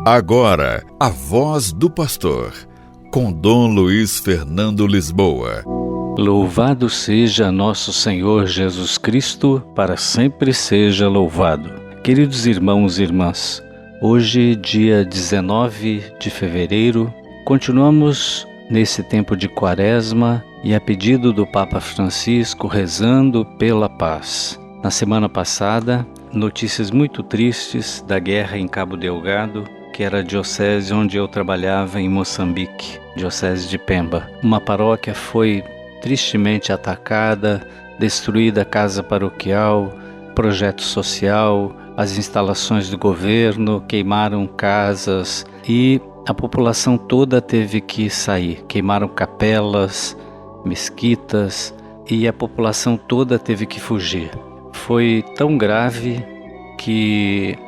Agora, a voz do pastor, com Dom Luiz Fernando Lisboa. Louvado seja nosso Senhor Jesus Cristo, para sempre seja louvado. Queridos irmãos e irmãs, hoje, dia 19 de fevereiro, continuamos nesse tempo de Quaresma e a pedido do Papa Francisco, rezando pela paz. Na semana passada, notícias muito tristes da guerra em Cabo Delgado, que era a diocese onde eu trabalhava em Moçambique, diocese de Pemba. Uma paróquia foi tristemente atacada, destruída a casa paroquial, projeto social, as instalações do governo, queimaram casas e a população toda teve que sair. Queimaram capelas, mesquitas e a população toda teve que fugir. Foi tão grave que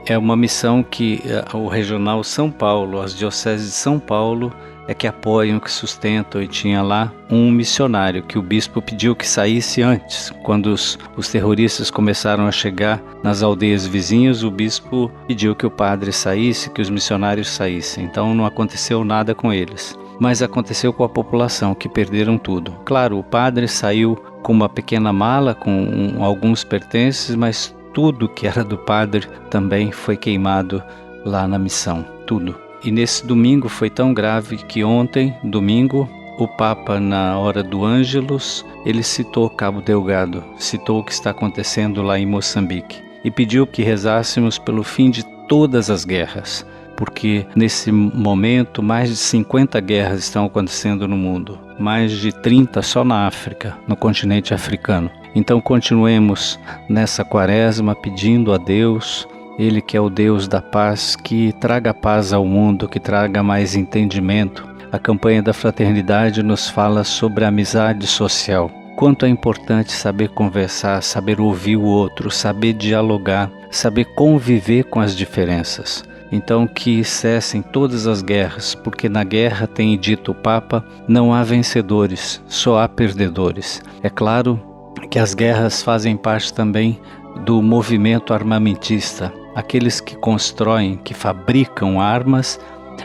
é uma missão que o Regional São Paulo, as dioceses de São Paulo, é que apoiam, que sustentam, e tinha lá um missionário que o bispo pediu que saísse antes. Quando os terroristas começaram a chegar nas aldeias vizinhas, o bispo pediu que o padre saísse, que os missionários saíssem. Então não aconteceu nada com eles. Mas aconteceu com a população, que perderam tudo. Claro, o padre saiu com uma pequena mala, com alguns pertences, mas tudo que era do padre também foi queimado lá na missão, tudo. E nesse domingo foi tão grave que ontem, domingo, o Papa, na hora do Ângelus, ele citou Cabo Delgado, citou o que está acontecendo lá em Moçambique e pediu que rezássemos pelo fim de todas as guerras, porque nesse momento mais de 50 guerras estão acontecendo no mundo, mais de 30 só na África, no continente africano. Então continuemos nessa Quaresma pedindo a Deus, Ele que é o Deus da paz, que traga paz ao mundo, que traga mais entendimento. A campanha da fraternidade nos fala sobre a amizade social. Quanto é importante saber conversar, saber ouvir o outro, saber dialogar, saber conviver com as diferenças. Então que cessem todas as guerras, porque na guerra, tem dito o Papa, não há vencedores, só há perdedores. É claro que as guerras fazem parte também do movimento armamentista. Aqueles que constroem, que fabricam armas,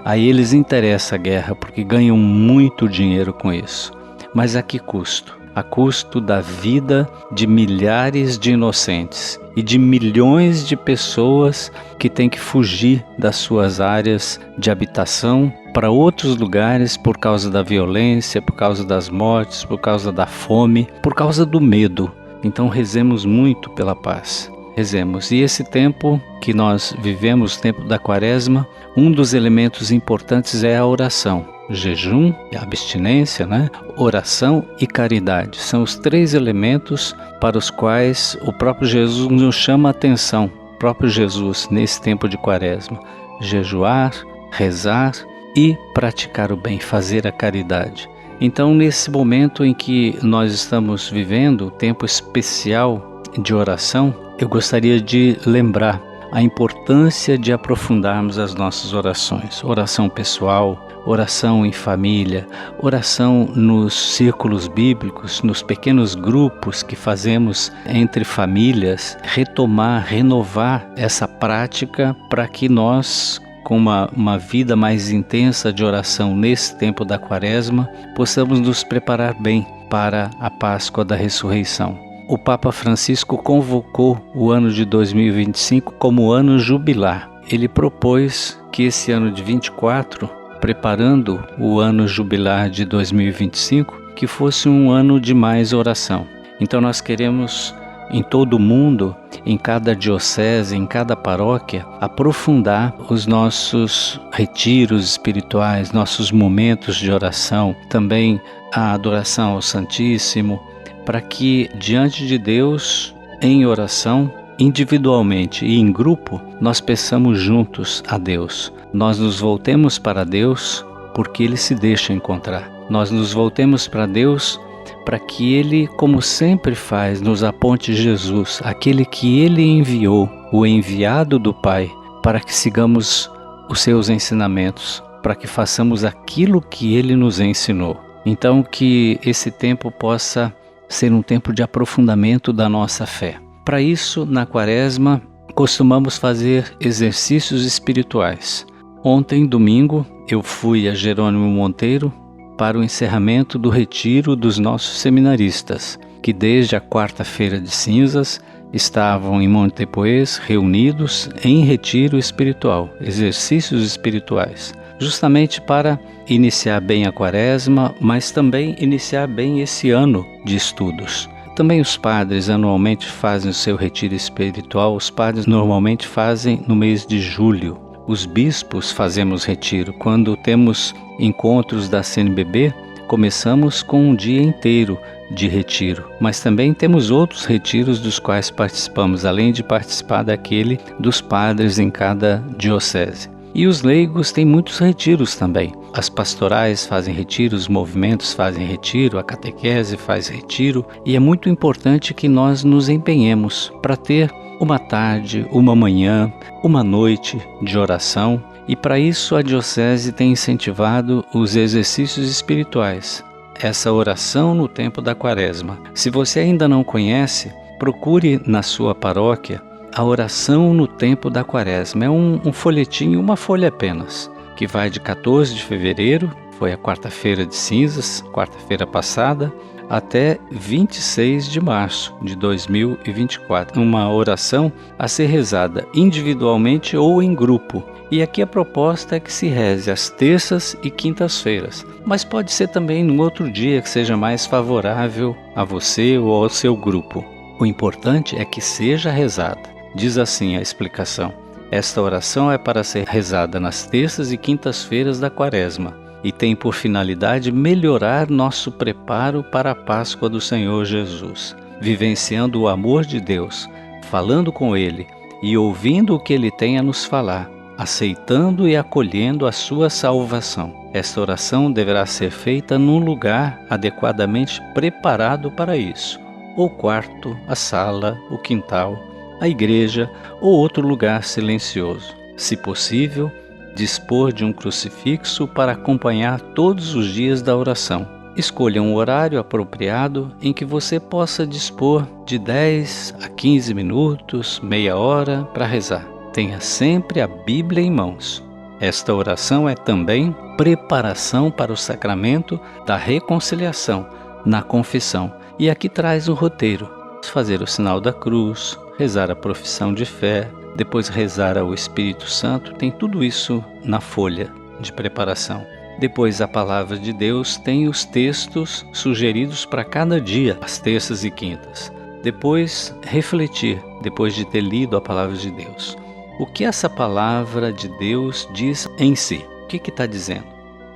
a eles interessa a guerra, porque ganham muito dinheiro com isso. Mas a que custo? A custo da vida de milhares de inocentes e de milhões de pessoas que têm que fugir das suas áreas de habitação para outros lugares por causa da violência, por causa das mortes, por causa da fome, por causa do medo. Então rezemos muito pela paz. Rezemos. E esse tempo que nós vivemos, o tempo da Quaresma, um dos elementos importantes é a oração. Jejum, abstinência, oração e caridade. São os três elementos para os quais o próprio Jesus nos chama a atenção. O próprio Jesus, nesse tempo de Quaresma. Jejuar, rezar e praticar o bem, fazer a caridade. Então, nesse momento em que nós estamos vivendo, tempo especial de oração, eu gostaria de lembrar a importância de aprofundarmos as nossas orações. Oração pessoal, oração em família, oração nos círculos bíblicos, nos pequenos grupos que fazemos entre famílias, retomar, renovar essa prática para que nós, com uma vida mais intensa de oração nesse tempo da Quaresma, possamos nos preparar bem para a Páscoa da Ressurreição. O Papa Francisco convocou o ano de 2025 como ano jubilar. Ele propôs que esse ano de 24, preparando o ano jubilar de 2025, que fosse um ano de mais oração. Então nós queremos, em todo o mundo, em cada diocese, em cada paróquia, aprofundar os nossos retiros espirituais, nossos momentos de oração, também a adoração ao Santíssimo, para que diante de Deus, em oração, individualmente e em grupo, nós peçamos juntos a Deus. Nós nos voltemos para Deus porque Ele se deixa encontrar. Nós nos voltemos para Deus para que Ele, como sempre faz, nos aponte Jesus, aquele que Ele enviou, o enviado do Pai, para que sigamos os seus ensinamentos, para que façamos aquilo que Ele nos ensinou. Então, que esse tempo possa ser um tempo de aprofundamento da nossa fé. Para isso, na Quaresma, costumamos fazer exercícios espirituais. Ontem, domingo, eu fui a Jerônimo Monteiro para o encerramento do retiro dos nossos seminaristas, que desde a quarta-feira de cinzas estavam em Montepoês reunidos em retiro espiritual, exercícios espirituais, justamente para iniciar bem a quaresma, mas também iniciar bem esse ano de estudos. Também os padres anualmente fazem o seu retiro espiritual, os padres normalmente fazem no mês de julho. Os bispos fazemos retiro. Quando temos encontros da CNBB, começamos com um dia inteiro de retiro, mas também temos outros retiros dos quais participamos, além de participar daquele dos padres em cada diocese. E os leigos têm muitos retiros também. As pastorais fazem retiro, os movimentos fazem retiro, a catequese faz retiro, e é muito importante que nós nos empenhemos para ter uma tarde, uma manhã, uma noite de oração, e para isso a diocese tem incentivado os exercícios espirituais, essa oração no tempo da quaresma. Se você ainda não conhece, procure na sua paróquia a oração no tempo da quaresma. É um folhetinho, uma folha apenas, que vai de 14 de fevereiro, foi a quarta-feira de cinzas, quarta-feira passada, até 26 de março de 2024. Uma oração a ser rezada individualmente ou em grupo. E aqui a proposta é que se reze às terças e quintas-feiras, mas pode ser também num outro dia que seja mais favorável a você ou ao seu grupo. O importante é que seja rezada. Diz assim a explicação: esta oração é para ser rezada nas terças e quintas-feiras da quaresma e tem por finalidade melhorar nosso preparo para a Páscoa do Senhor Jesus, vivenciando o amor de Deus, falando com Ele e ouvindo o que Ele tem a nos falar, aceitando e acolhendo a sua salvação. Esta oração deverá ser feita num lugar adequadamente preparado para isso: o quarto, a sala, o quintal, a igreja ou outro lugar silencioso. Se possível, dispor de um crucifixo para acompanhar todos os dias da oração. Escolha um horário apropriado em que você possa dispor de 10 a 15 minutos, meia hora para rezar. Tenha sempre a Bíblia em mãos. Esta oração é também preparação para o sacramento da reconciliação na confissão. E aqui traz o roteiro: fazer o sinal da cruz, rezar a profissão de fé, depois rezar ao Espírito Santo. Tem tudo isso na folha de preparação. Depois a palavra de Deus tem os textos sugeridos para cada dia, às terças e quintas. Depois refletir, depois de ter lido a palavra de Deus. O que essa palavra de Deus diz em si? O que está dizendo?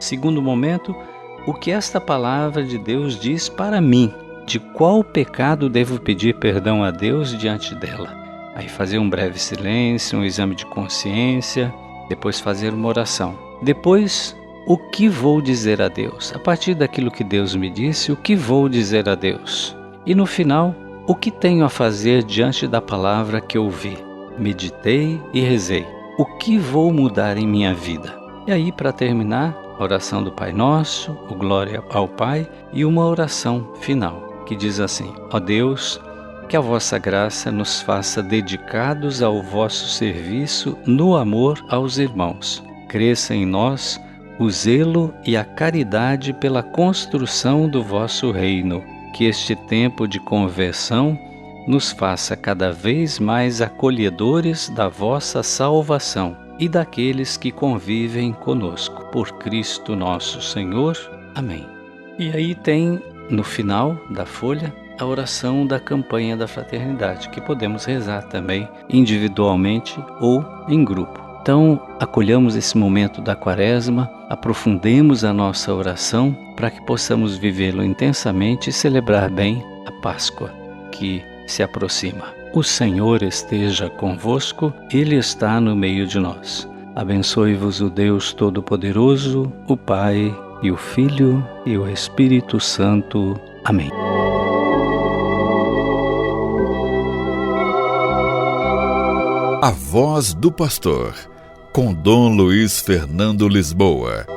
Segundo momento, o que esta palavra de Deus diz para mim? De qual pecado devo pedir perdão a Deus diante dela? Aí fazer um breve silêncio, um exame de consciência, depois fazer uma oração. Depois, o que vou dizer a Deus? A partir daquilo que Deus me disse, o que vou dizer a Deus? E no final, o que tenho a fazer diante da palavra que ouvi? Meditei e rezei. O que vou mudar em minha vida? E aí, para terminar, a oração do Pai Nosso, o Glória ao Pai e uma oração final, que diz assim: ó Deus, que a vossa graça nos faça dedicados ao vosso serviço no amor aos irmãos. Cresça em nós o zelo e a caridade pela construção do vosso reino. Que este tempo de conversão nos faça cada vez mais acolhedores da vossa salvação e daqueles que convivem conosco. Por Cristo nosso Senhor. Amém. E aí tem, no final da folha, a oração da campanha da fraternidade, que podemos rezar também individualmente ou em grupo. Então, acolhamos esse momento da quaresma, aprofundemos a nossa oração para que possamos vivê-lo intensamente e celebrar bem a Páscoa que se aproxima. O Senhor esteja convosco, Ele está no meio de nós. Abençoe-vos o Deus Todo-Poderoso, o Pai e o Filho e o Espírito Santo. Amém. A Voz do Pastor, com Dom Luiz Fernando Lisboa.